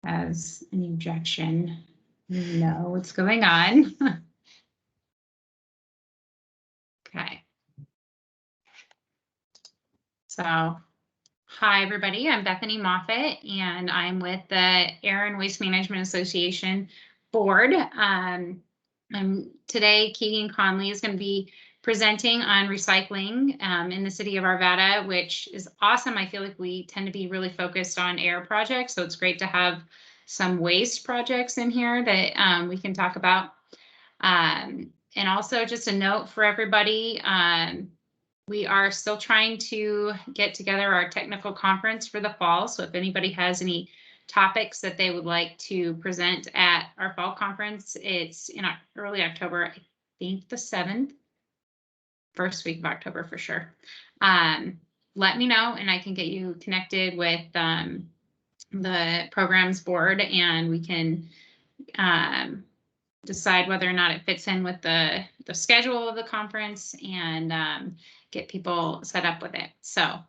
has an objection, know what's going on. Okay. So, hi everybody, I'm Bethany Moffett and I'm with the Air and Waste Management Association board. Today, Keegan Conley is going to be presenting on recycling in the city of Arvada, which is awesome. I feel like we tend to be really focused on air projects, so it's great to have some waste projects in here that we can talk about. And also just a note for everybody, we are still trying to get together our technical conference for the fall. So if anybody has any topics that they would like to present at our fall conference, it's in early October, I think the 7th, first week of October for sure. Let me know and I can get you connected with the programs board and we can decide whether or not it fits in with the schedule of the conference and get people set up with it. So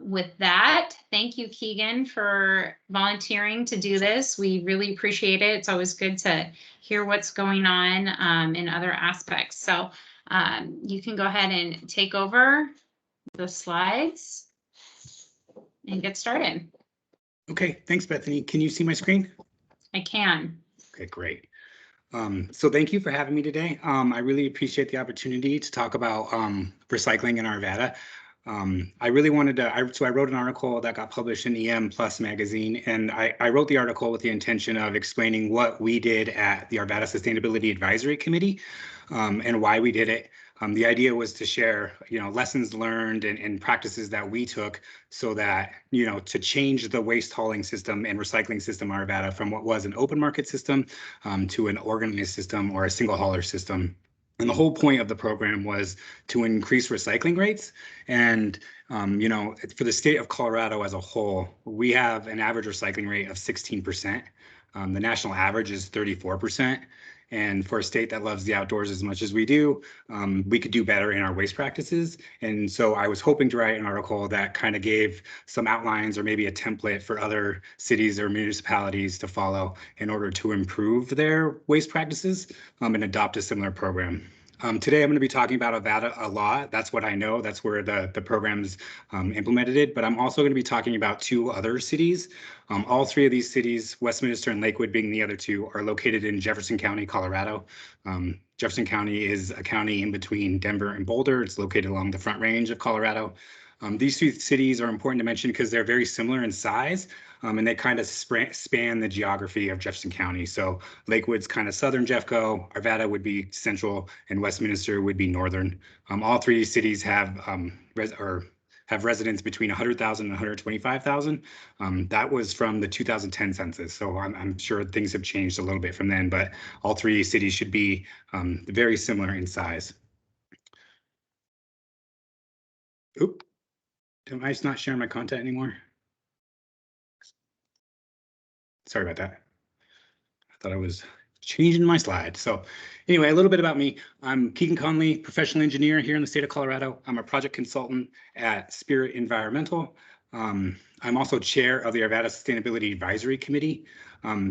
with that, thank you, Keegan, for volunteering to do this. We really appreciate it. It's always good to hear what's going on in other aspects. So you can go ahead and take over the slides and get started. Okay, thanks, Bethany. Can you see my screen? I can. Okay, great. So thank you for having me today. I really appreciate the opportunity to talk about recycling in Arvada. I really wanted to, so I wrote an article that got published in EM Plus magazine, and I wrote the article with the intention of explaining what we did at the Arvada Sustainability Advisory Committee and why we did it. The idea was to share, lessons learned and practices that we took so that, to change the waste hauling system and recycling system in Arvada from what was an open market system to an organized system or a single hauler system. And the whole point of the program was to increase recycling rates. And, for the state of Colorado as a whole, we have an average recycling rate of 16%. The national average is 34%. And for a state that loves the outdoors as much as we do, we could do better in our waste practices. And so I was hoping to write an article that kind of gave some outlines or maybe a template for other cities or municipalities to follow in order to improve their waste practices and adopt a similar program. Today, I'm going to be talking about Arvada a lot. That's what I know. That's where the program's implemented it. But I'm also going to be talking about two other cities. All three of these cities, Westminster and Lakewood being the other two, are located in Jefferson County, Colorado. Jefferson County is a county in between Denver and Boulder. It's located along the Front Range of Colorado. These two cities are important to mention because they're very similar in size. And they kind of span the geography of Jefferson County. So Lakewood's kind of southern Jeffco, Arvada would be central, and Westminster would be northern. All three cities have residents between 100,000 and 125,000. That was from the 2010 census. So I'm sure things have changed a little bit from then, but all three cities should be very similar in size. Oop, am I just not sharing my content anymore? Sorry about that. I thought I was changing my slide. So anyway, a little bit about me. I'm Keegan Conley, professional engineer here in the state of Colorado. I'm a project consultant at Spirit Environmental. I'm also chair of the Arvada Sustainability Advisory Committee.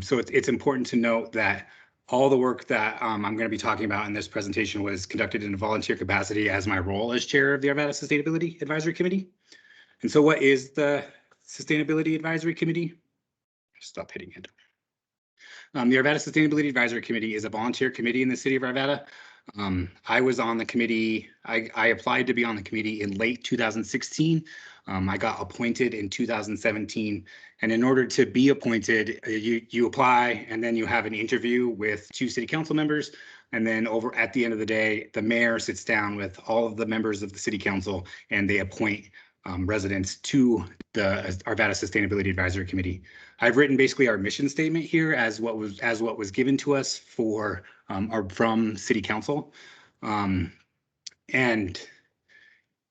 So it's important to note that all the work that I'm going to be talking about in this presentation was conducted in a volunteer capacity as my role as chair of the Arvada Sustainability Advisory Committee. And so what is the Sustainability Advisory Committee? Stop hitting it. The Arvada Sustainability Advisory Committee is a volunteer committee in the city of Arvada. I was on the committee. I applied to be on the committee in late 2016. I got appointed in 2017. And in order to be appointed, you apply and then you have an interview with 2 city council members. And then over at the end of the day, the mayor sits down with all of the members of the city council and they appoint residents to the Arvada Sustainability Advisory Committee. I've written basically our mission statement here as what was given to us for from City Council, and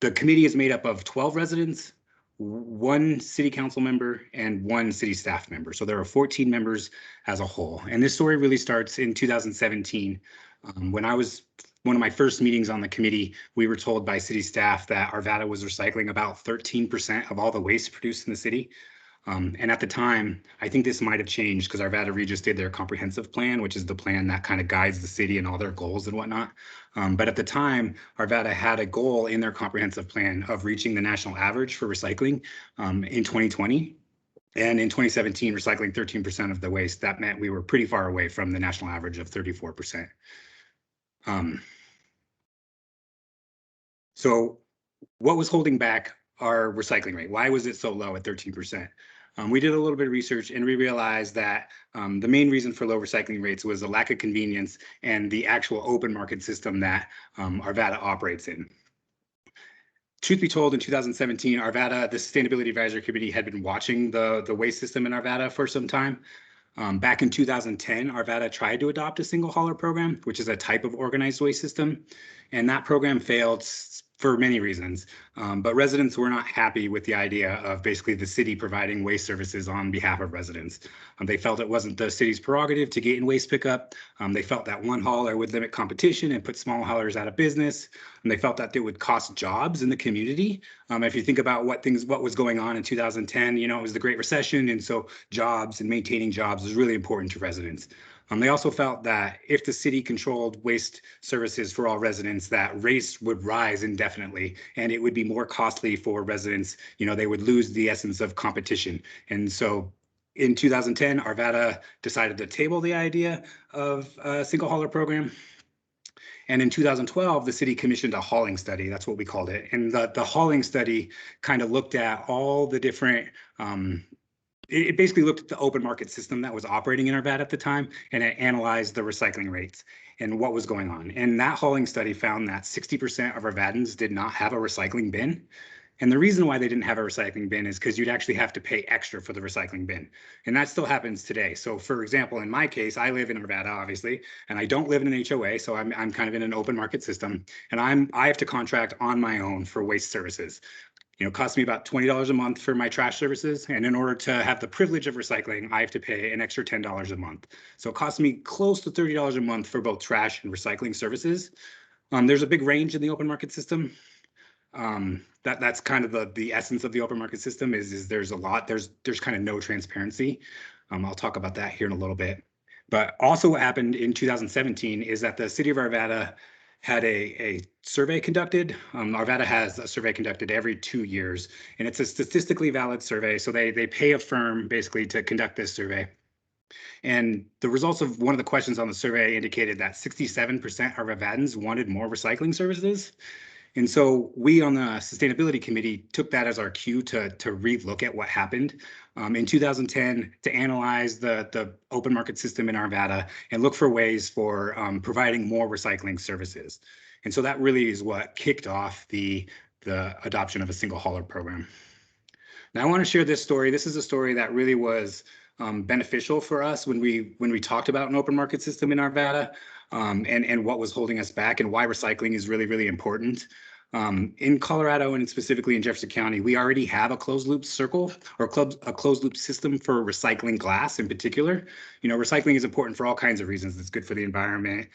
the committee is made up of 12 residents, 1 City Council member, and 1 city staff member. So there are 14 members as a whole. And this story really starts in 2017 when I was. One of my first meetings on the committee, we were told by city staff that Arvada was recycling about 13% of all the waste produced in the city. And at the time, I think this might have changed because Arvada just did their comprehensive plan, which is the plan that kind of guides the city and all their goals and whatnot. But at the time, Arvada had a goal in their comprehensive plan of reaching the national average for recycling in 2020. And in 2017, recycling 13% of the waste. That meant we were pretty far away from the national average of 34%. So what was holding back our recycling rate? Why was it so low at 13%? We did a little bit of research and we realized that the main reason for low recycling rates was a lack of convenience and the actual open market system that Arvada operates in. Truth be told, in 2017, Arvada, the Sustainability Advisory Committee, had been watching the waste system in Arvada for some time. Back in 2010, Arvada tried to adopt a single hauler program, which is a type of organized waste system, and that program failed for many reasons. But residents were not happy with the idea of basically the city providing waste services on behalf of residents. They felt it wasn't the city's prerogative to get in waste pickup. They felt that one hauler would limit competition and put small haulers out of business. And they felt that it would cost jobs in the community. If you think about what was going on in 2010, it was the Great Recession. And so jobs and maintaining jobs was really important to residents. They also felt that if the city controlled waste services for all residents, that rates would rise indefinitely, and it would be more costly for residents. They would lose the essence of competition. And so in 2010, Arvada decided to table the idea of a single hauler program. And in 2012, the city commissioned a hauling study. That's what we called it. And the hauling study kind of looked at all the different it basically looked at the open market system that was operating in Arvada at the time, and it analyzed the recycling rates and what was going on. And that hauling study found that 60% of Arvadans did not have a recycling bin. And the reason why they didn't have a recycling bin is because you'd actually have to pay extra for the recycling bin. And that still happens today. So for example, in my case, I live in Arvada, obviously, and I don't live in an HOA, so I'm kind of in an open market system, and I have to contract on my own for waste services. It costs me about $20 a month for my trash services. And in order to have the privilege of recycling, I have to pay an extra $10 a month. So it costs me close to $30 a month for both trash and recycling services. There's a big range in the open market system. That's kind of the essence of the open market system is there's a lot, there's kind of no transparency. I'll talk about that here in a little bit. But also what happened in 2017 is that the city of Arvada had a survey conducted. Arvada has a survey conducted every 2 years, and it's a statistically valid survey. So they pay a firm basically to conduct this survey. And the results of one of the questions on the survey indicated that 67% of Arvadans wanted more recycling services. And so we on the Sustainability Committee took that as our cue to relook at what happened in 2010 to analyze the open market system in Arvada and look for ways for providing more recycling services. And so that really is what kicked off the adoption of a single hauler program. Now I want to share this story. This is a story that really was beneficial for us when we talked about an open market system in Arvada. And what was holding us back and why recycling is really, really important. In Colorado and specifically in Jefferson County, we already have a closed loop circle or a closed loop system for recycling glass in particular. Recycling is important for all kinds of reasons. It's good for the environment.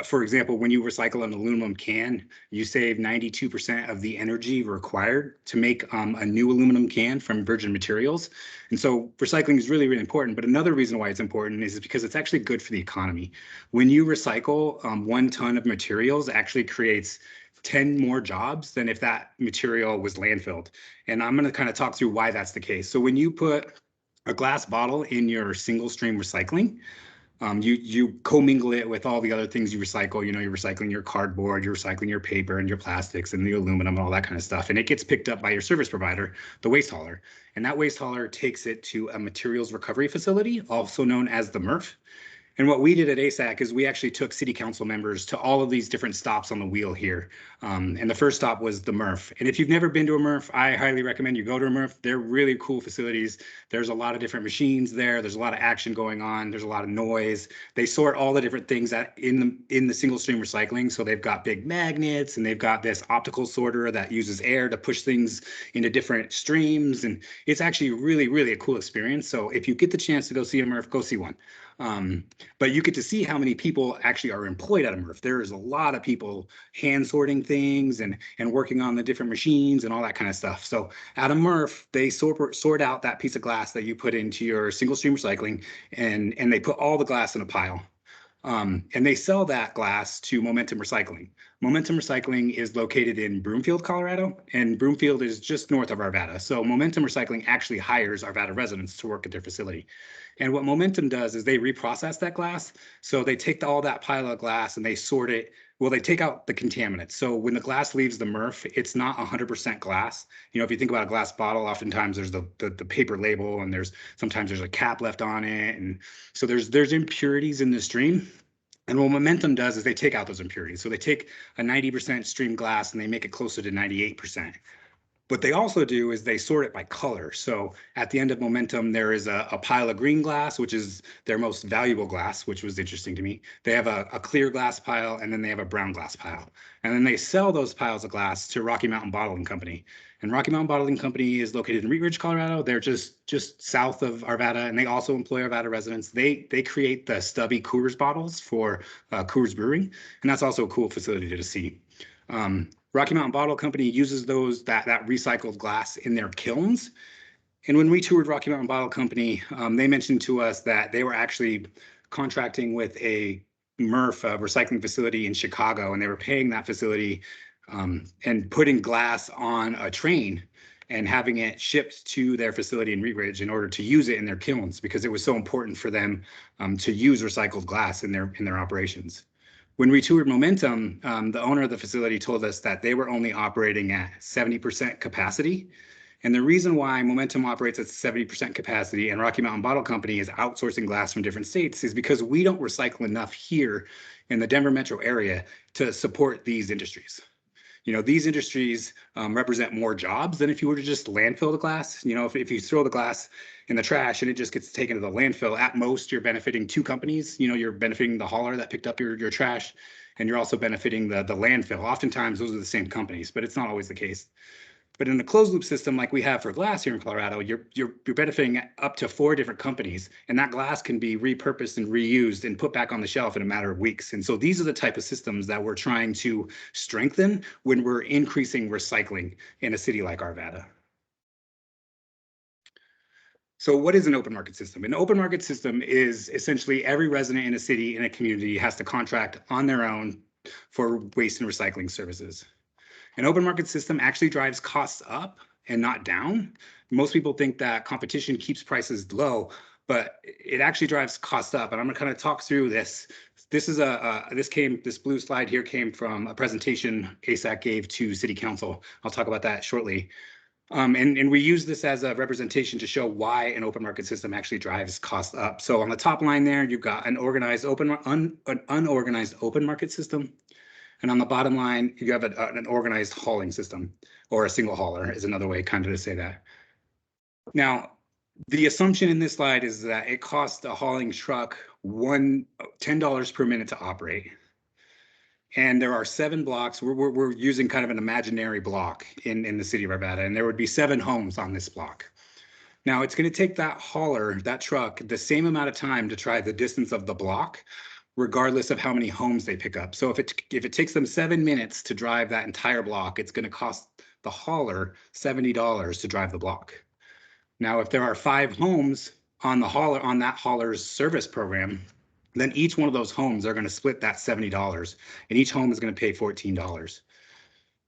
For example, when you recycle an aluminum can, you save 92% of the energy required to make a new aluminum can from virgin materials. And so recycling is really, really important. But another reason why it's important is because it's actually good for the economy. When you recycle 1 ton of materials, it actually creates 10 more jobs than if that material was landfilled. And I'm going to kind of talk through why that's the case. So when you put a glass bottle in your single stream recycling, you commingle it with all the other things you recycle. You're recycling your cardboard, you're recycling your paper and your plastics and the aluminum and all that kind of stuff. And it gets picked up by your service provider, the waste hauler. And that waste hauler takes it to a materials recovery facility, also known as the MRF. And what we did at ASEC is we actually took city council members to all of these different stops on the wheel here. And the first stop was the MRF. And if you've never been to a MRF, I highly recommend you go to a MRF. They're really cool facilities. There's a lot of different machines there. There's a lot of action going on. There's a lot of noise. They sort all the different things that in the single stream recycling. So they've got big magnets and they've got this optical sorter that uses air to push things into different streams. And it's actually really, really a cool experience. So if you get the chance to go see a MRF, go see one. But you get to see how many people actually are employed at a MRF. There is a lot of people hand sorting things and working on the different machines and all that kind of stuff. So at a MRF, they sort out that piece of glass that you put into your single stream recycling, and they put all the glass in a pile. And they sell that glass to Momentum Recycling. Momentum Recycling is located in Broomfield, Colorado, and Broomfield is just north of Arvada. So Momentum Recycling actually hires Arvada residents to work at their facility. And what Momentum does is they reprocess that glass. So they take all that pile of glass and they sort it. Well, they take out the contaminants. So when the glass leaves the MRF, it's not 100% glass. You know, if you think about a glass bottle, oftentimes there's the paper label, and sometimes there's a cap left on it. And so there's impurities in the stream. And what Momentum does is they take out those impurities. So they take a 90% stream glass and they make it closer to 98%. What they also do is they sort it by color. So at the end of Momentum, there is a pile of green glass, which is their most valuable glass, which was interesting to me. They have a clear glass pile, and then they have a brown glass pile. And then they sell those piles of glass to Rocky Mountain Bottling Company. And Rocky Mountain Bottling Company is located in Wheat Ridge, Colorado. They're just south of Arvada, and they also employ Arvada residents. They create the stubby Coors bottles for Coors Brewing, and that's also a cool facility to see. Rocky Mountain Bottle Company uses that recycled glass in their kilns. And when we toured Rocky Mountain Bottle Company, they mentioned to us that they were actually contracting with a MRF recycling facility in Chicago, and they were paying that facility and putting glass on a train and having it shipped to their facility in Wheat Ridge in order to use it in their kilns, because it was so important for them to use recycled glass in their operations. When we toured Momentum, the owner of the facility told us that they were only operating at 70% capacity. And the reason why Momentum operates at 70% capacity and Rocky Mountain Bottle Company is outsourcing glass from different states is because we don't recycle enough here in the Denver metro area to support these industries. You know, these industries represent more jobs than if you were to just landfill the glass. You know, if you throw the glass in the trash and it just gets taken to the landfill, at most you're benefiting two companies. You know, you're benefiting the hauler that picked up your trash, and you're also benefiting the landfill. Oftentimes those are the same companies, but it's not always the case. But in a closed loop system like we have for glass here in Colorado, you're benefiting up to 4 different companies, and that glass can be repurposed and reused and put back on the shelf in a matter of weeks. And so these are the type of systems that we're trying to strengthen when we're increasing recycling in a city like Arvada. So what is an open market system? An open market system is essentially every resident in a city, in a community, has to contract on their own for waste and recycling services. An open market system actually drives costs up and not down. Most people think that competition keeps prices low, but it actually drives costs up. And I'm gonna kind of talk through this. This blue slide here came from a presentation ASEC gave to City Council. I'll talk about that shortly. And we use this as a representation to show why an open market system actually drives costs up. So on the top line there, you've got an unorganized open market system. And on the bottom line, you have an organized hauling system, or a single hauler is another way kind of to say that. Now, the assumption in this slide is that it costs a hauling truck $10 per minute to operate. And there are 7 blocks. We're using kind of an imaginary block in the city of Arvada, and there would be 7 homes on this block. Now, it's going to take that hauler, that truck, the same amount of time to try the distance of the block, regardless of how many homes they pick up. So if it takes them 7 minutes to drive that entire block, it's going to cost the hauler $70 to drive the block. Now, if there are 5 homes on that hauler's service program, then each one of those homes are going to split that $70, and each home is going to pay $14.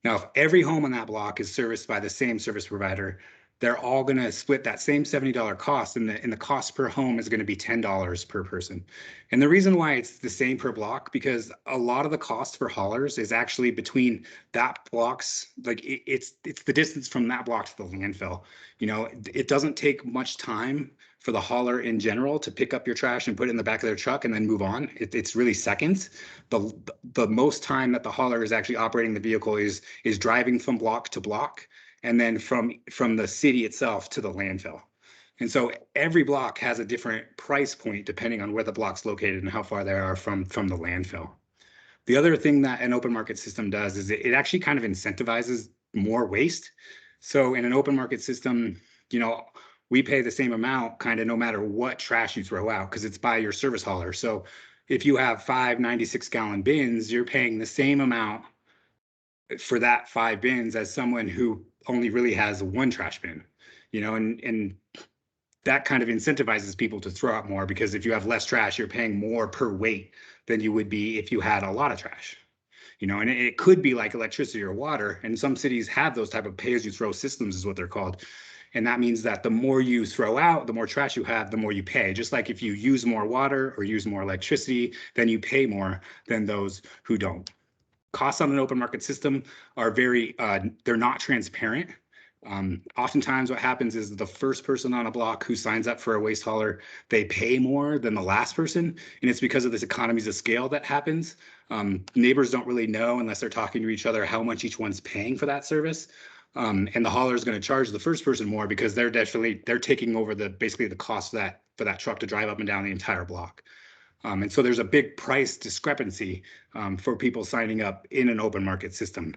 Now, if every home on that block is serviced by the same service provider, they're all going to split that same $70 cost, and the cost per home is going to be $10 per person. And the reason why it's the same per block, because a lot of the cost for haulers is actually between that blocks, like it's the distance from that block to the landfill. You know, it doesn't take much time for the hauler in general to pick up your trash and put it in the back of their truck and then move on. It's really seconds. The most time that the hauler is actually operating the vehicle is driving from block to block, and then from the city itself to the landfill. And so every block has a different price point depending on where the block's located and how far they are from the landfill. The other thing that an open market system does is it actually kind of incentivizes more waste. So in an open market system, you know, we pay the same amount kind of no matter what trash you throw out because it's by your service hauler. So if you have 5 96-gallon bins, you're paying the same amount for that 5 bins as someone who only really has one trash bin, and that kind of incentivizes people to throw out more because if you have less trash, you're paying more per weight than you would be if you had a lot of trash. And it could be like electricity or water. And some cities have those type of pay-as-you-throw systems is what they're called. And that means that the more you throw out, the more trash you have, the more you pay. Just like if you use more water or use more electricity, then you pay more than those who don't. Costs on an open market system are they're not transparent. Oftentimes what happens is the first person on a block who signs up for a waste hauler, they pay more than the last person. And it's because of this economies of scale that happens. Neighbors don't really know unless they're talking to each other how much each one's paying for that service. And the hauler is going to charge the first person more because they're taking over basically the cost for that truck to drive up and down the entire block. And so there's a big price discrepancy for people signing up in an open market system,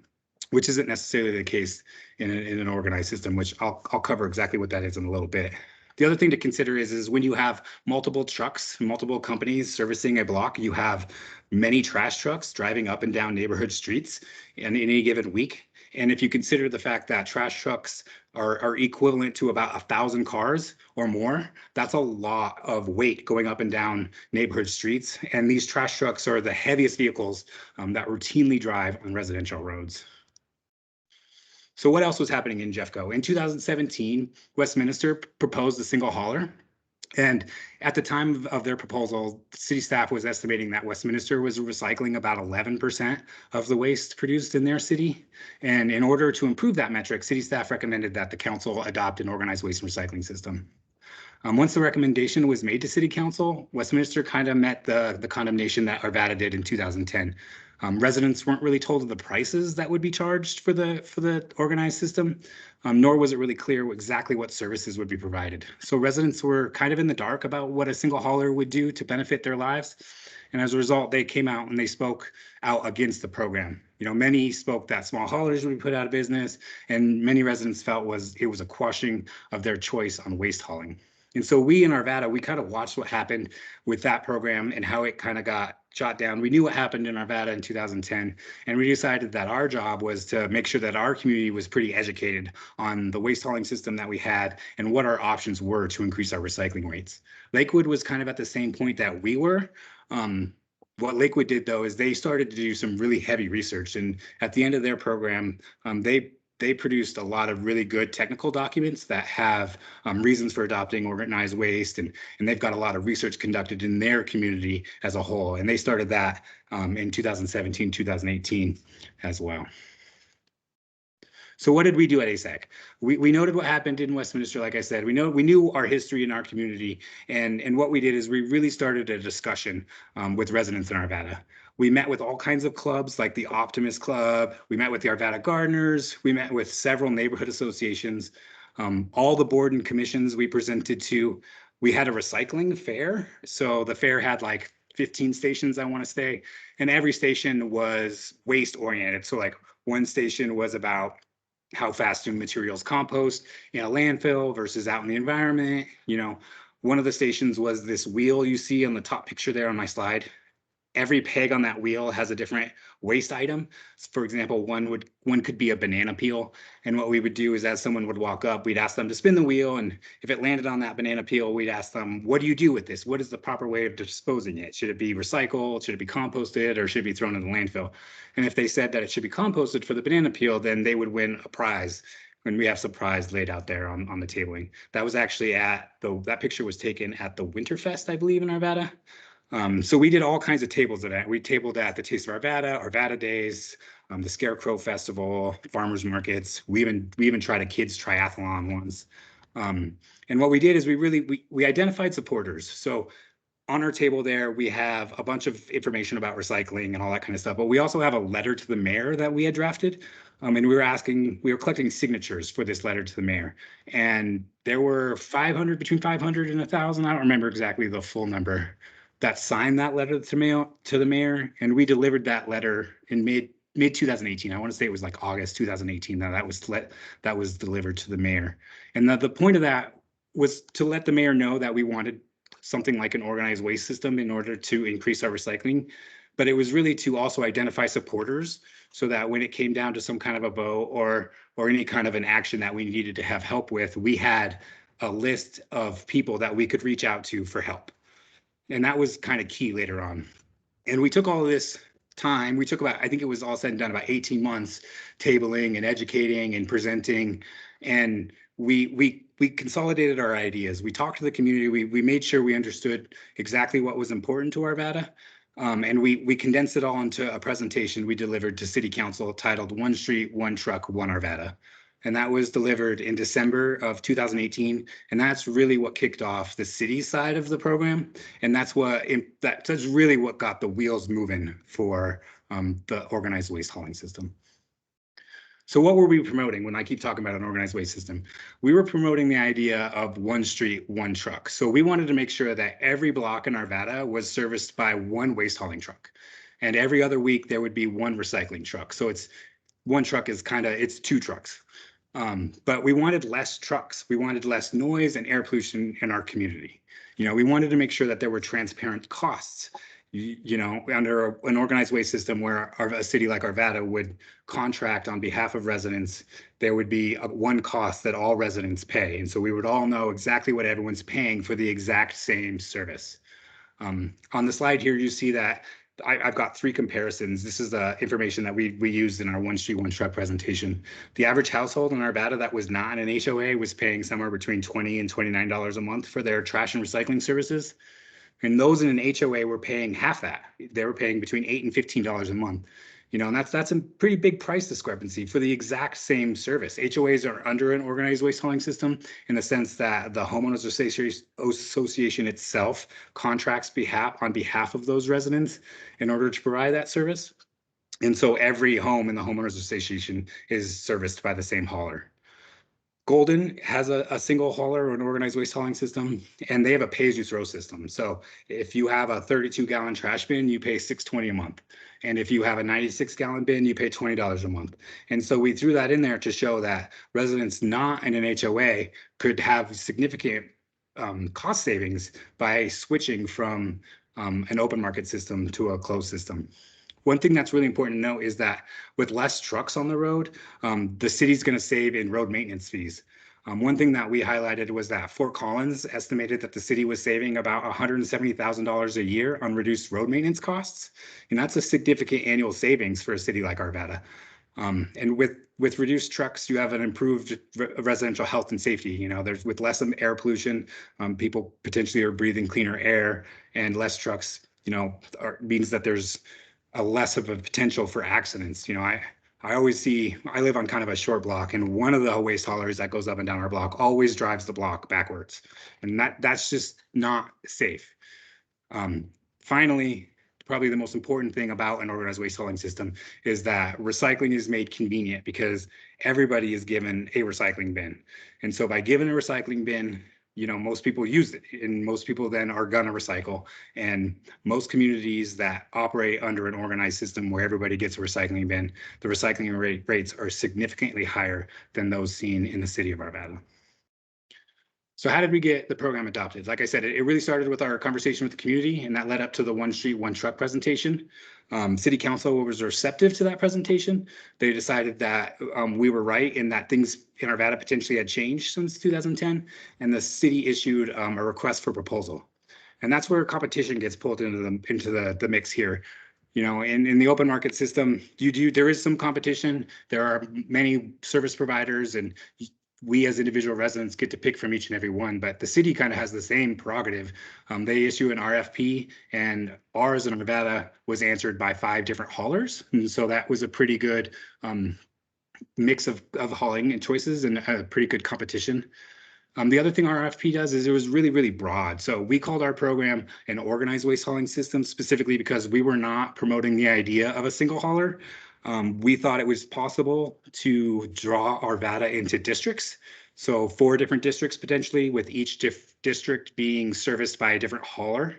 which isn't necessarily the case in an organized system, which I'll cover exactly what that is in a little bit. The other thing to consider is when you have multiple trucks, multiple companies servicing a block, you have many trash trucks driving up and down neighborhood streets in any given week. And if you consider the fact that trash trucks are equivalent to about 1,000 cars or more, that's a lot of weight going up and down neighborhood streets. And these trash trucks are the heaviest vehicles that routinely drive on residential roads. So what else was happening in Jeffco? In 2017, Westminster proposed a single hauler. And at the time of their proposal, city staff was estimating that Westminster was recycling about 11% of the waste produced in their city. And in order to improve that metric, city staff recommended that the council adopt an organized waste recycling system. Once the recommendation was made to city council, Westminster kind of met the condemnation that Arvada did in 2010. Residents weren't really told of the prices that would be charged for the organized system, nor was it really clear exactly what services would be provided. So residents were kind of in the dark about what a single hauler would do to benefit their lives. And as a result, they came out and they spoke out against the program. Many spoke that small haulers would be put out of business, and many residents felt it was a quashing of their choice on waste hauling. And so we in Arvada, we kind of watched what happened with that program and how it kind of got shot down. We knew what happened in Arvada in 2010, and we decided that our job was to make sure that our community was pretty educated on the waste hauling system that we had and what our options were to increase our recycling rates. Lakewood was kind of at the same point that we were. What Lakewood did, though, is they started to do some really heavy research, and at the end of their program, they produced a lot of really good technical documents that have reasons for adopting organized waste, and they've got a lot of research conducted in their community as a whole. And they started that in 2017, 2018 as well. So what did we do at ASEC? We noted what happened in Westminster. Like I said, we knew our history in our community, and what we did is we really started a discussion with residents in Arvada. We met with all kinds of clubs like the Optimist Club. We met with the Arvada Gardeners. We met with several neighborhood associations. All the board and commissions we presented to. We had a recycling fair. So the fair had like 15 stations, I want to say, and every station was waste oriented. So like one station was about how fast do materials compost in a landfill versus out in the environment. One of the stations was this wheel you see on the top picture there on my slide. Every peg on that wheel has a different waste item. For example, one could be a banana peel. And what we would do is as someone would walk up, we'd ask them to spin the wheel. And if it landed on that banana peel, we'd ask them, what do you do with this? What is the proper way of disposing it? Should it be recycled? Should it be composted? Or should it be thrown in the landfill? And if they said that it should be composted for the banana peel, then they would win a prize. And we have some prize laid out there on the tabling. That was actually that picture was taken at the Winterfest, I believe, in Arvada. So we did all kinds of tables of that. We tabled at the Taste of Arvada, Arvada Days, the Scarecrow Festival, farmers markets. We even tried a kids triathlon once. And what we did is we identified supporters. So on our table there, we have a bunch of information about recycling and all that kind of stuff. But we also have a letter to the mayor that we had drafted. And we were collecting signatures for this letter to the mayor. And there were between 500 and 1,000. I don't remember exactly the full number that signed that letter to the mayor, and we delivered that letter in mid 2018. I want to say it was like August 2018 that was delivered to the mayor. And the point of that was to let the mayor know that we wanted something like an organized waste system in order to increase our recycling. But it was really to also identify supporters so that when it came down to some kind of a vote or any kind of an action that we needed to have help with, we had a list of people that we could reach out to for help. And that was kind of key later on. And we took all of this time. We took about, I think it was all said and done, about 18 months tabling and educating and presenting. And we consolidated our ideas. We talked to the community. We made sure we understood exactly what was important to Arvada. And we condensed it all into a presentation we delivered to City Council titled One Street, One Truck, One Arvada. And that was delivered in December of 2018. And that's really what kicked off the city side of the program. And that's really what got the wheels moving for the organized waste hauling system. So what were we promoting when I keep talking about an organized waste system? We were promoting the idea of one street, one truck. So we wanted to make sure that every block in Arvada was serviced by one waste hauling truck. And every other week there would be one recycling truck. So it's one truck is it's two trucks. But we wanted less trucks. We wanted less noise and air pollution in our community. We wanted to make sure that there were transparent costs. Under an organized waste system where a city like Arvada would contract on behalf of residents, there would be one cost that all residents pay. And so we would all know exactly what everyone's paying for the exact same service. On the slide here, you see that I've got three comparisons. This is the information that we used in our One Street, One Truck presentation. The average household in Arvada that was not an HOA was paying somewhere between $20 and $29 a month for their trash and recycling services. And those in an HOA were paying half that. They were paying between $8 and $15 a month. And that's a pretty big price discrepancy for the exact same service. HOAs are under an organized waste hauling system in the sense that the homeowners association itself contracts on behalf of those residents in order to provide that service. And so every home in the homeowners association is serviced by the same hauler. Golden has a single hauler or an organized waste hauling system, and they have a pay-as-you-throw system. So if you have a 32-gallon trash bin, you pay $6.20 a month. And if you have a 96-gallon bin, you pay $20 a month. And so we threw that in there to show that residents not in an HOA could have significant cost savings by switching from an open market system to a closed system. One thing that's really important to note is that with less trucks on the road, the city's going to save in road maintenance fees. One thing that we highlighted was that Fort Collins estimated that the city was saving about $170,000 a year on reduced road maintenance costs. And that's a significant annual savings for a city like Arvada. And with reduced trucks, you have an improved residential health and safety. There's with less air pollution, people potentially are breathing cleaner air, and less trucks, means that there's a less of a potential for accidents. I always see, I live on kind of a short block, and one of the waste haulers that goes up and down our block always drives the block backwards. And that's just not safe. Finally, probably the most important thing about an organized waste hauling system is that recycling is made convenient because everybody is given a recycling bin. And so by giving a recycling bin, most people use it, and most people then are gonna recycle. And most communities that operate under an organized system where everybody gets a recycling bin, the recycling rates are significantly higher than those seen in the city of Arvada. So how did we get the program adopted? Like I said, it really started with our conversation with the community, and that led up to the One Street, One Truck presentation. City Council was receptive to that presentation. They decided that we were right in that things in Arvada potentially had changed since 2010, and the city issued a request for proposal. And that's where competition gets pulled into the mix here. In the open market system, there is some competition. There are many service providers, and we as individual residents get to pick from each and every one, but the city kind of has the same prerogative. They issue an RFP, and ours in Arvada was answered by 5 different haulers. And so that was a pretty good mix of hauling and choices, and a pretty good competition. The other thing our RFP does is it was really, really broad. So we called our program an organized waste hauling system specifically because we were not promoting the idea of a single hauler. We thought it was possible to draw Arvada into districts. So 4 different districts potentially, with each district being serviced by a different hauler.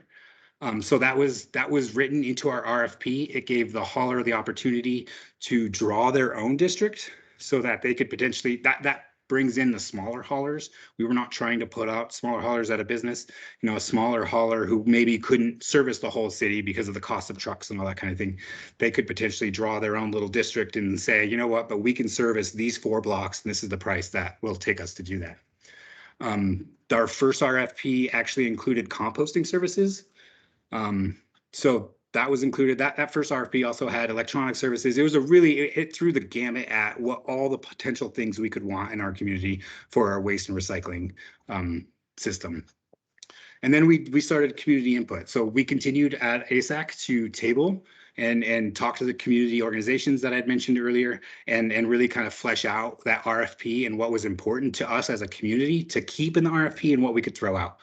So that was written into our RFP. It gave the hauler the opportunity to draw their own district so that they could potentially, that brings in the smaller haulers. We were not trying to put out smaller haulers out of business. You know, a smaller hauler who maybe couldn't service the whole city because of the cost of trucks and all that kind of thing. They could potentially draw their own little district and say, you know what, but we can service these 4 blocks, and this is the price that will take us to do that. Our first RFP actually included composting services. So that was included. That first RFP also had electronic services. It hit through the gamut at what all the potential things we could want in our community for our waste and recycling system. And then we started community input. So we continued at ASEC to table and talk to the community organizations that I'd mentioned earlier, and really kind of flesh out that RFP and what was important to us as a community to keep in the RFP and what we could throw out.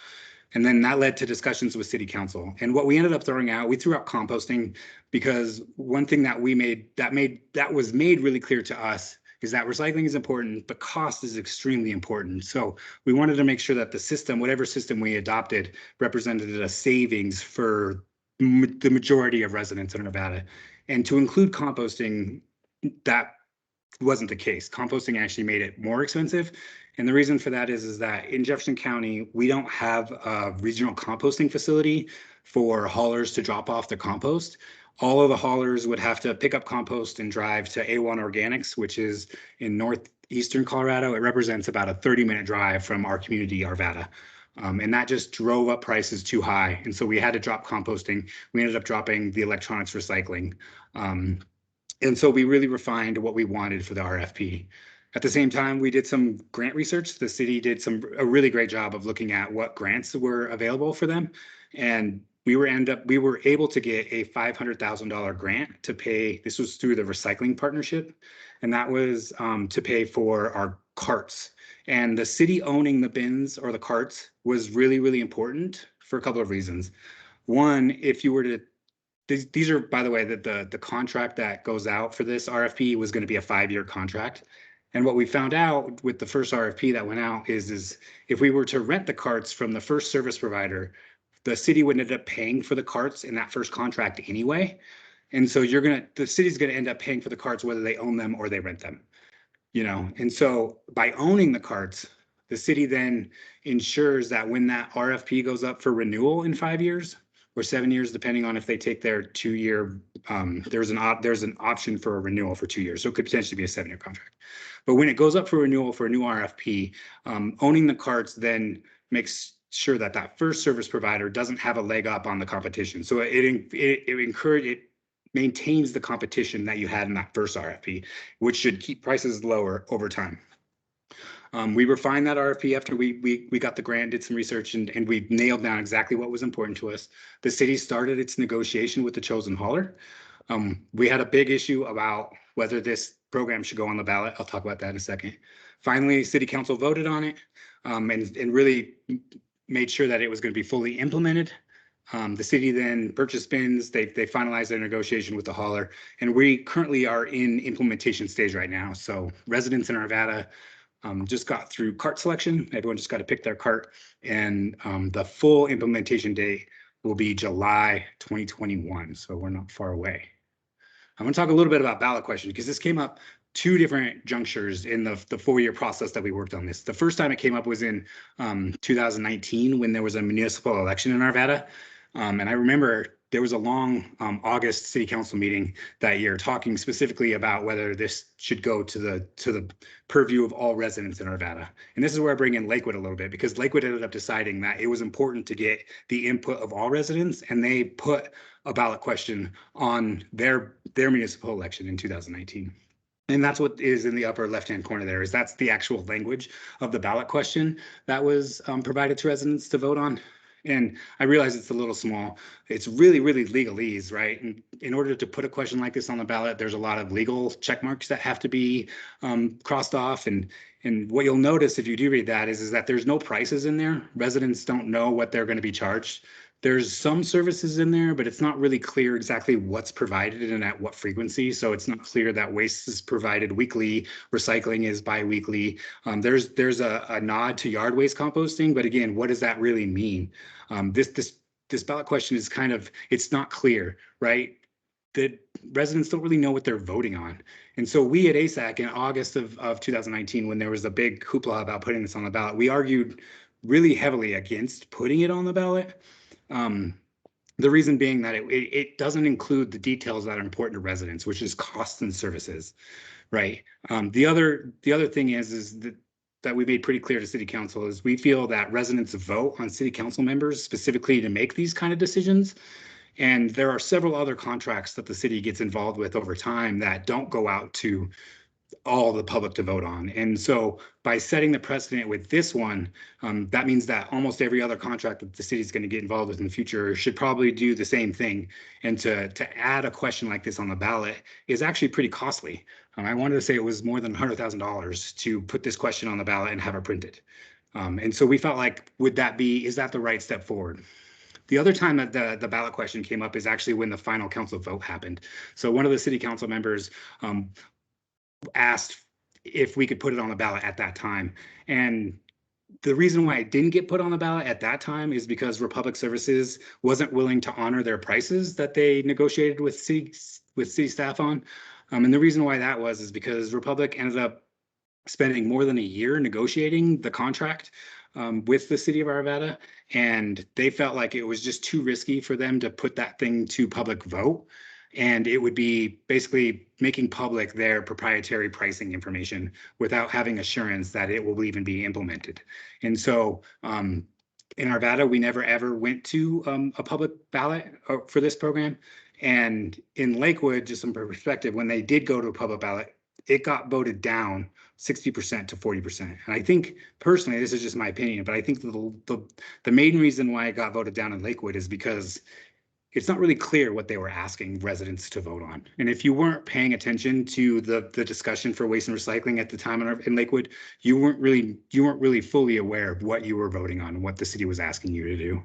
And then that led to discussions with city council. And what we ended up throwing out, we threw out composting, because one thing that was made really clear to us is that recycling is important, but cost is extremely important. So we wanted to make sure that the system, whatever system we adopted, represented a savings for the majority of residents in Nevada. And to include composting, that wasn't the case. Composting actually made it more expensive. And the reason for that is that in Jefferson County, we don't have a regional composting facility for haulers to drop off their compost. All of the haulers would have to pick up compost and drive to A1 Organics, which is in northeastern Colorado. It represents about a 30-minute drive from our community, Arvada. And that just drove up prices too high. And so we had to drop composting. We ended up dropping the electronics recycling. And so we really refined what we wanted for the RFP. At the same time, we did some grant research. The city did a really great job of looking at what grants were available for them. And we were able to get a $500,000 grant to pay. This was through the recycling partnership. And that was to pay for our carts. And the city owning the bins or the carts was really, really important for a couple of reasons. One, if you were to, these are, by the way, the contract that goes out for this RFP was going to be a 5-year contract. And what we found out with the first RFP that went out is if we were to rent the carts from the first service provider, the city would end up paying for the carts in that first contract anyway. And so the city's going to end up paying for the carts whether they own them or they rent them. You know, and so by owning the carts, the city then ensures that when that RFP goes up for renewal in 5 years or 7 years, depending on if they take their 2-year, there's an option for a renewal for 2 years. So it could potentially be a 7-year contract. But when it goes up for renewal for a new RFP, owning the carts then makes sure that that first service provider doesn't have a leg up on the competition. So it maintains the competition that you had in that first RFP, which should keep prices lower over time. We refined that RFP after we got the grant, did some research, and we nailed down exactly what was important to us. The city started its negotiation with the chosen hauler. We had a big issue about whether this program should go on the ballot. I'll talk about that in a second. Finally, city council voted on it and really made sure that it was going to be fully implemented. The city then purchased bins. They finalized their negotiation with the hauler, and we currently are in implementation stage right now. So residents in Arvada just got through cart selection. Everyone just got to pick their cart, and the full implementation date will be July 2021. So we're not far away. I'm going to talk a little bit about ballot questions because this came up 2 different junctures in the 4-year process that we worked on this. The first time it came up was in 2019 when there was a municipal election in Arvada. And I remember there was a long August city council meeting that year talking specifically about whether this should go to the purview of all residents in Arvada. And this is where I bring in Lakewood a little bit, because Lakewood ended up deciding that it was important to get the input of all residents, and they put a ballot question on their municipal election in 2019. And that's what is in the upper left-hand corner there, is that's the actual language of the ballot question that was provided to residents to vote on. And I realize it's a little small. It's really, really legalese, right? And in order to put a question like this on the ballot, there's a lot of legal check marks that have to be crossed off. And what you'll notice if you do read that is that there's no prices in there. Residents don't know what they're going to be charged. There's some services in there, but it's not really clear exactly what's provided and at what frequency. So it's not clear that waste is provided weekly, recycling is biweekly. There's a nod to yard waste composting, but again, what does that really mean? This ballot question is it's not clear, right? That residents don't really know what they're voting on. And so we at ASEC in August of 2019, when there was a big hoopla about putting this on the ballot, we argued really heavily against putting it on the ballot. The reason being that it doesn't include the details that are important to residents, which is costs and services, right? The other thing is that we made pretty clear to City Council is we feel that residents vote on City Council members specifically to make these kind of decisions. And there are several other contracts that the city gets involved with over time that don't go out to all the public to vote on. And so by setting the precedent with this one, that means that almost every other contract that the city is going to get involved with in the future should probably do the same thing. And to add a question like this on the ballot is actually pretty costly. I wanted to say it was more than $100,000 to put this question on the ballot and have it printed. And so we felt like, is that the right step forward? The other time that the ballot question came up is actually when the final council vote happened. So one of the city council members asked if we could put it on the ballot at that time. And the reason why it didn't get put on the ballot at that time is because Republic Services wasn't willing to honor their prices that they negotiated with city staff on. And the reason why that was is because Republic ended up spending more than a year negotiating the contract with the city of Arvada, and they felt like it was just too risky for them to put that thing to public vote. And it would be basically making public their proprietary pricing information without having assurance that it will even be implemented. And so in Arvada, we never ever went to a public ballot for this program. And in Lakewood, just some perspective, when they did go to a public ballot, it got voted down 60% to 40%. And I think personally, this is just my opinion, but I think the main reason why it got voted down in Lakewood is because it's not really clear what they were asking residents to vote on. And if you weren't paying attention to the discussion for waste and recycling at the time in Lakewood, you weren't really fully aware of what you were voting on and what the city was asking you to do.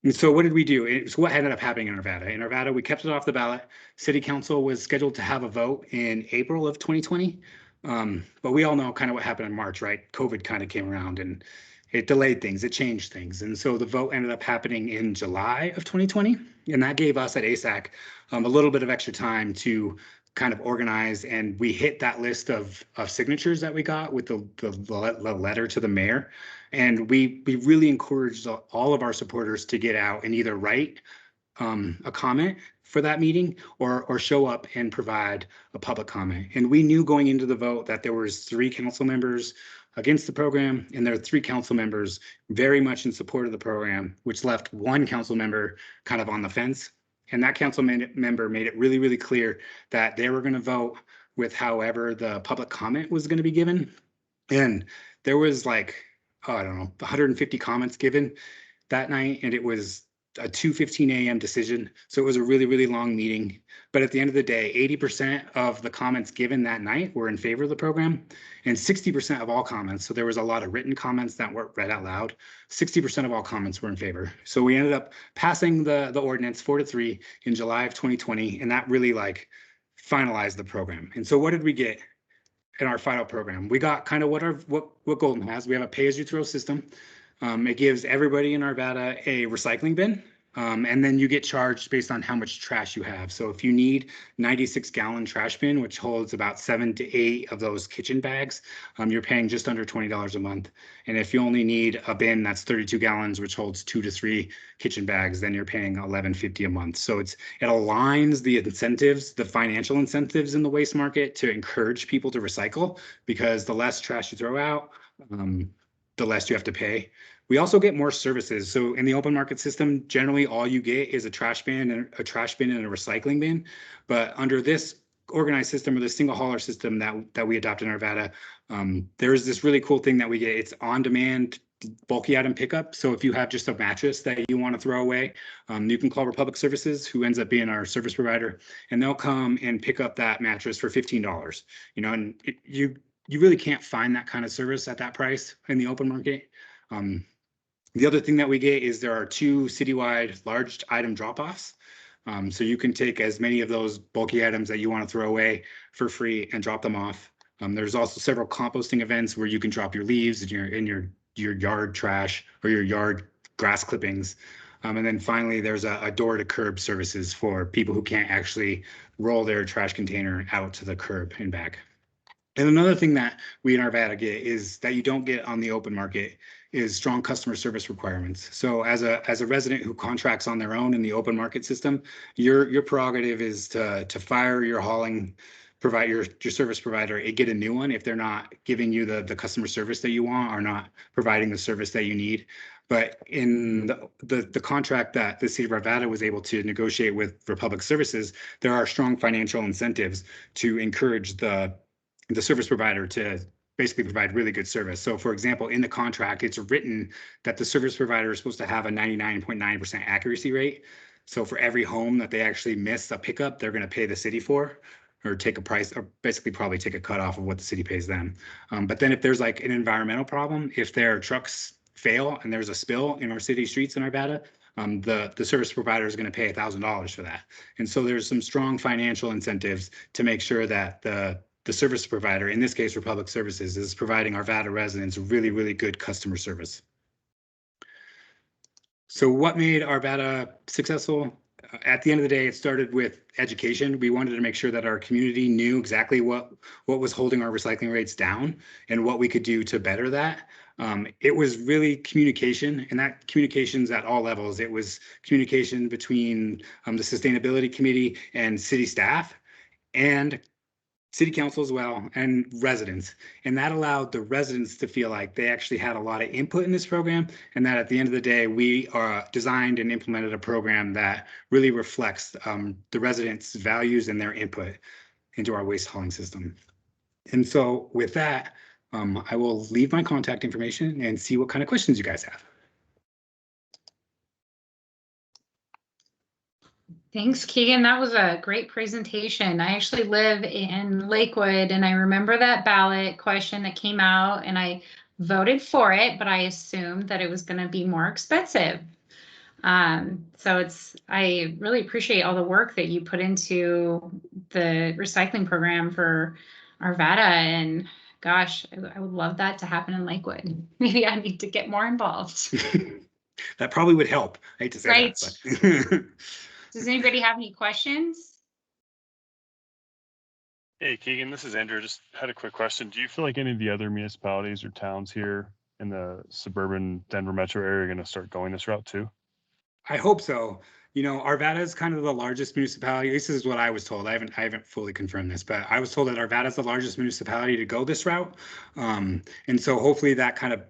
And so what did we do? It's what ended up happening in Arvada. In Arvada, we kept it off the ballot. City Council was scheduled to have a vote in April of 2020. But we all know kind of what happened in March, right? COVID kind of came around and it delayed things, it changed things. And so the vote ended up happening in July of 2020. And that gave us at ASEC a little bit of extra time to kind of organize. And we hit that list of signatures that we got with the letter to the mayor. And we really encouraged all of our supporters to get out and either write a comment for that meeting or show up and provide a public comment. And we knew going into the vote that there was 3 council members against the program, and there are 3 council members very much in support of the program, which left 1 council member kind of on the fence. And that council member made it really, really clear that they were going to vote with however the public comment was going to be given. And there was like, I don't know, 150 comments given that night, and it was a 2:15 a.m. decision. So it was a really, really long meeting. But at the end of the day, 80% of the comments given that night were in favor of the program, and 60% of all comments. So there was a lot of written comments that weren't read out loud. 60% of all comments were in favor. So we ended up passing the ordinance 4-3 in July of 2020, and that really like finalized the program. And so what did we get in our final program? We got kind of what Golden has. We have a pay-as-you-throw system. It gives everybody in Arvada a recycling bin, and then you get charged based on how much trash you have. So if you need 96-gallon trash bin, which holds about 7 to 8 of those kitchen bags, you're paying just under $20 a month. And if you only need a bin that's 32 gallons, which holds 2 to 3 kitchen bags, then you're paying $11.50 a month. So it aligns the incentives, the financial incentives in the waste market to encourage people to recycle, because the less trash you throw out, the less you have to pay. We also get more services. So in the open market system, generally all you get is a trash bin and a recycling bin. But under this organized system, or the single hauler system that we adopt in Arvada, there's this really cool thing that we get. It's on-demand bulky item pickup. So if you have just a mattress that you want to throw away, you can call Republic Services, who ends up being our service provider, and they'll come and pick up that mattress for $15. You know, and you really can't find that kind of service at that price in the open market. The other thing that we get is there are 2 citywide large item drop-offs. So you can take as many of those bulky items that you want to throw away for free and drop them off. There's also several composting events where you can drop your leaves and your yard trash or your yard grass clippings. And then finally, there's a door to curb services for people who can't actually roll their trash container out to the curb and back. And another thing that we in Arvada get is that you don't get on the open market is strong customer service requirements. So as a resident who contracts on their own in the open market system, your prerogative is to fire your hauling provide your service provider and get a new one if they're not giving you the customer service that you want or not providing the service that you need. But in the contract that the city of Arvada was able to negotiate with for public services, there are strong financial incentives to encourage the service provider to basically provide really good service. So for example, in the contract, it's written that the service provider is supposed to have a 99.9% accuracy rate. So for every home that they actually miss a pickup, they're going to pay the city for, or take a price, or basically probably take a cut off of what the city pays them. But then if there's like an environmental problem, if their trucks fail and there's a spill in our city streets in Arvada, the service provider is going to pay $1,000 for that. And so there's some strong financial incentives to make sure that the service provider, in this case for public services, is providing Arvada residents really, really good customer service. So what made Arvada successful? At the end of the day, it started with education. We wanted to make sure that our community knew exactly what was holding our recycling rates down and what we could do to better that. It was really communication, and that communication's at all levels. It was communication between the sustainability committee and city staff and city council as well, and residents. And that allowed the residents to feel like they actually had a lot of input in this program, and that at the end of the day, we designed and implemented a program that really reflects the residents' values and their input into our waste hauling system. And so with that, I will leave my contact information and see what kind of questions you guys have. Thanks, Keegan. That was a great presentation. I actually live in Lakewood, and I remember that ballot question that came out, and I voted for it, but I assumed that it was going to be more expensive. So I really appreciate all the work that you put into the recycling program for Arvada, and gosh, I would love that to happen in Lakewood. Maybe I need to get more involved. That probably would help. I hate to say right. that. But Does anybody have any questions? Hey, Keegan, this is Andrew. Just had a quick question. Do you feel like any of the other municipalities or towns here in the suburban Denver metro area are going to start going this route too? I hope so. You know, Arvada is kind of the largest municipality. This is what I was told. I haven't fully confirmed this, but I was told that Arvada is the largest municipality to go this route. And so hopefully that kind of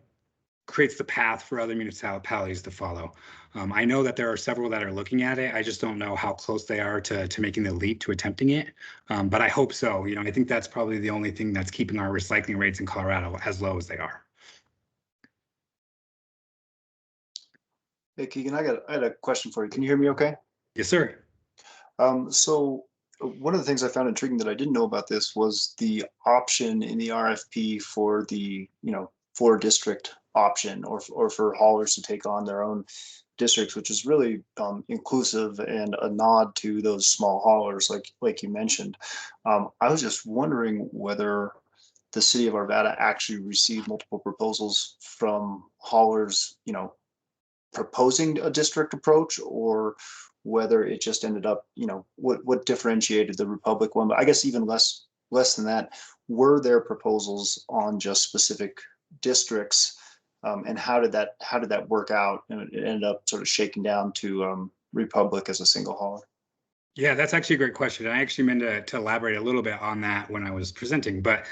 creates the path for other municipalities to follow. I know that there are several that are looking at it. I just don't know how close they are to making the leap to attempting it. But I hope so. You know, I think that's probably the only thing that's keeping our recycling rates in Colorado as low as they are. Hey, Keegan, I had a question for you. Can you hear me okay? Yes, sir. So one of the things I found intriguing that I didn't know about this was the option in the RFP for the, for district option or for haulers to take on their own districts, which is really inclusive and a nod to those small haulers like you mentioned. I was just wondering whether the city of Arvada actually received multiple proposals from haulers, proposing a district approach, or whether it just ended up, what differentiated the Republic one. But I guess even less than that, were there proposals on just specific districts, and how did that work out? And it ended up sort of shaking down to Republic as a single hauler. Yeah, that's actually a great question. I actually meant to elaborate a little bit on that when I was presenting, but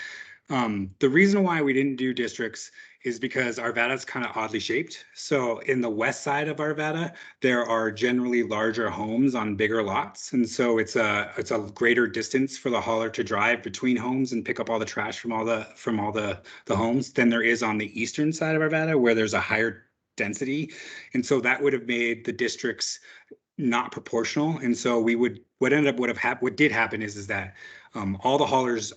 the reason why we didn't do districts is because Arvada is kind of oddly shaped. So in the west side of Arvada, there are generally larger homes on bigger lots. And so it's a greater distance for the hauler to drive between homes and pick up all the trash from all the homes than there is on the eastern side of Arvada, where there's a higher density. And so that would have made the districts not proportional. And so what did happen is that all the haulers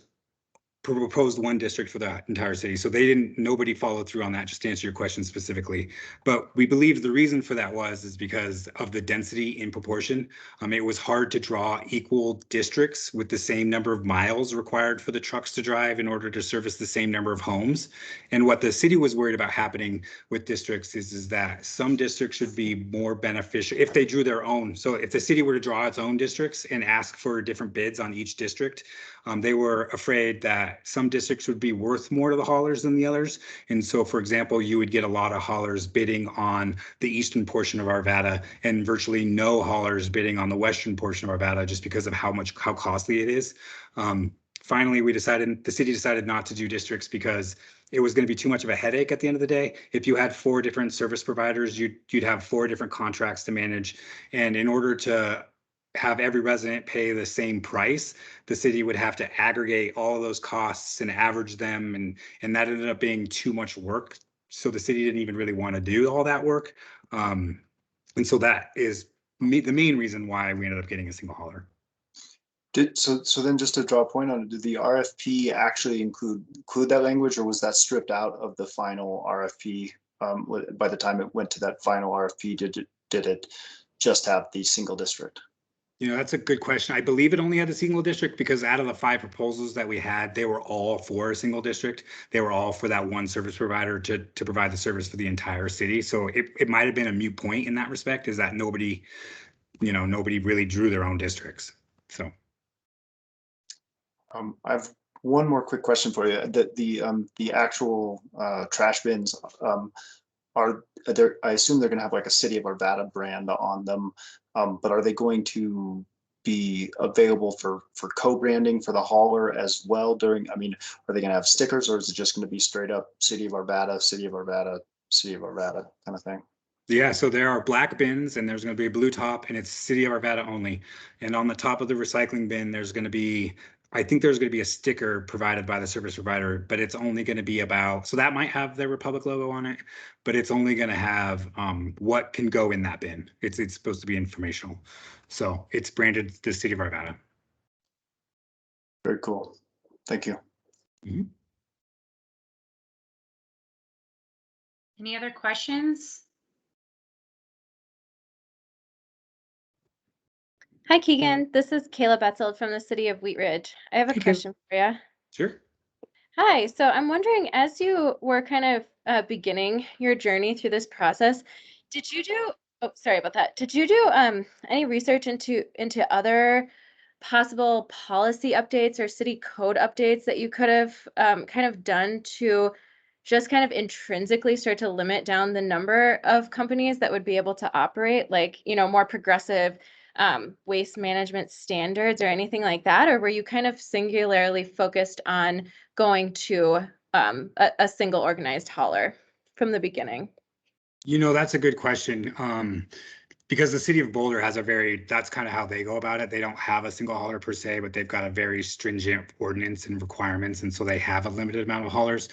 proposed one district for the entire city. So nobody followed through on that, just to answer your question specifically. But we believe the reason for that is because of the density in proportion. It was hard to draw equal districts with the same number of miles required for the trucks to drive in order to service the same number of homes. And what the city was worried about happening with districts is that some districts should be more beneficial if they drew their own. So if the city were to draw its own districts and ask for different bids on each district, they were afraid that some districts would be worth more to the haulers than the others. And so, for example, you would get a lot of haulers bidding on the eastern portion of Arvada and virtually no haulers bidding on the western portion of Arvada just because of how costly it is. Finally, the city decided not to do districts because it was going to be too much of a headache at the end of the day. If you had 4 different service providers, you'd have 4 different contracts to manage. And in order to have every resident pay the same price, the city would have to aggregate all of those costs and average them, and that ended up being too much work. So the city didn't even really want to do all that work. And so that is the main reason why we ended up getting a single hauler. So then just to draw a point on it, did the RFP actually include that language, or was that stripped out of the final RFP? By the time it went to that final RFP, did it just have the single district? That's a good question. I believe it only had a single district because out of the 5 proposals that we had, they were all for a single district. They were all for that one service provider to provide the service for the entire city. So it might have been a moot point in that respect, is that nobody really drew their own districts. So. I have one more quick question for you. The actual trash bins are there? I assume they're going to have like a City of Arvada brand on them, but are they going to be available for co-branding for the hauler as well? Are they going to have stickers, or is it just going to be straight up City of Arvada, City of Arvada, City of Arvada kind of thing? Yeah, so there are black bins, and there's going to be a blue top, and it's City of Arvada only. And on the top of the recycling bin, I think there's going to be a sticker provided by the service provider, but it's only going to be so that might have the Republic logo on it, but it's only going to have what can go in that bin. It's supposed to be informational. So it's branded the City of Arvada. Very cool. Thank you. Mm-hmm. Any other questions? Hi, Keegan. This is Kayla Betzold from the city of Wheat Ridge. I have a question for you. Sure. Hi. So I'm wondering, as you were kind of beginning your journey through this process, did you do? Oh, sorry about that. Did you do any research into other possible policy updates or city code updates that you could have kind of done to just kind of intrinsically start to limit down the number of companies that would be able to operate, like, more progressive waste management standards or anything like that? Or were you kind of singularly focused on going to a single organized hauler from the beginning? That's a good question. Because the city of Boulder has that's kind of how they go about it. They don't have a single hauler per se, but they've got a very stringent ordinance and requirements. And so they have a limited amount of haulers.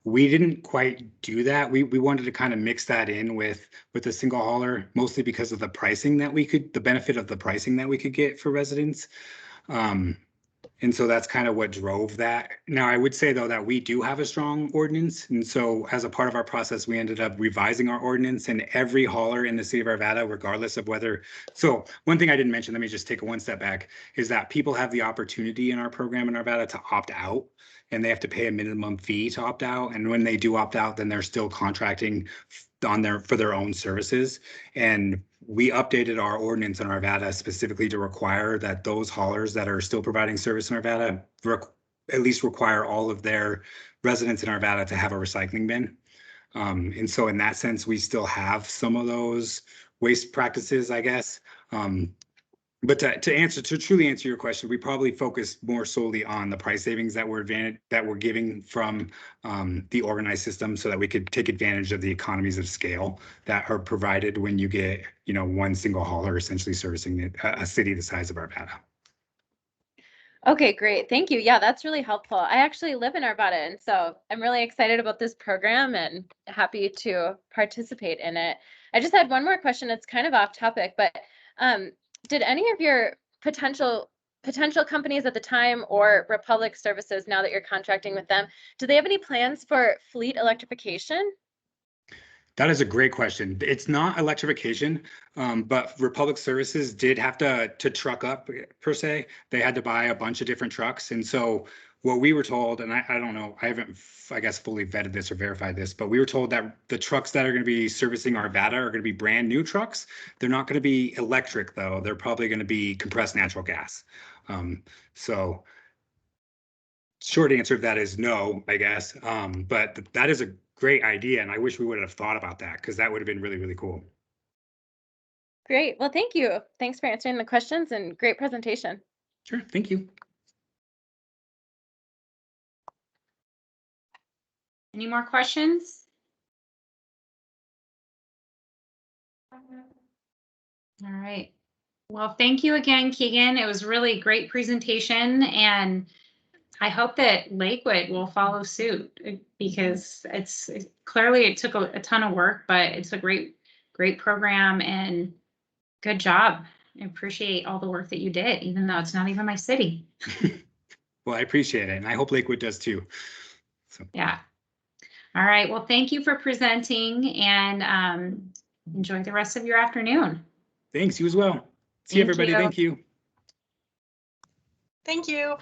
We didn't quite do that. We wanted to kind of mix that in with a single hauler, mostly because of the pricing the benefit of the pricing that we could get for residents. And so that's kind of what drove that. Now, I would say, though, that we do have a strong ordinance. And so as a part of our process, we ended up revising our ordinance, and every hauler in the city of Arvada, regardless of whether. So one thing I didn't mention, let me just take one step back, is that people have the opportunity in our program in Arvada to opt out, and they have to pay a minimum fee to opt out. And when they do opt out, then they're still contracting for their own services. And we updated our ordinance in Arvada specifically to require that those haulers that are still providing service in Arvada at least require all of their residents in Arvada to have a recycling bin. And so in that sense, we still have some of those waste practices, I guess. But to truly answer your question, we probably focus more solely on the price savings that we're giving from the organized system, so that we could take advantage of the economies of scale that are provided when you get one single hauler essentially servicing a city the size of Arvada. Okay, great. Thank you. Yeah, that's really helpful. I actually live in Arvada, and so I'm really excited about this program and happy to participate in it. I just had one more question. It's kind of off topic, but did any of your potential potential companies at the time or Republic Services, now that you're contracting with them, do they have any plans for fleet electrification? That is a great question. It's not electrification, but Republic Services did have to truck up per se. They had to buy a bunch of different trucks. And so what we were told, and I don't know, I haven't, I guess, fully vetted this or verified this, but we were told that the trucks that are going to be servicing Arvada are going to be brand new trucks. They're not going to be electric, though. They're probably going to be compressed natural gas. So short answer of that is no, I guess. But that is a great idea, and I wish we would have thought about that because that would have been really, really cool. Great. Well, thank you. Thanks for answering the questions and great presentation. Sure, thank you. Any more questions? All right. Well, thank you again, Keegan. It was really great presentation, and I hope that Lakewood will follow suit because it's clearly it took a ton of work, but it's a great program and good job. I appreciate all the work that you did, even though it's not even my city. Well, I appreciate it, and I hope Lakewood does too. So. Yeah. All right. Well, thank you for presenting, and enjoy the rest of your afternoon. Thanks, you as well. See everybody. Thank you. Thank you.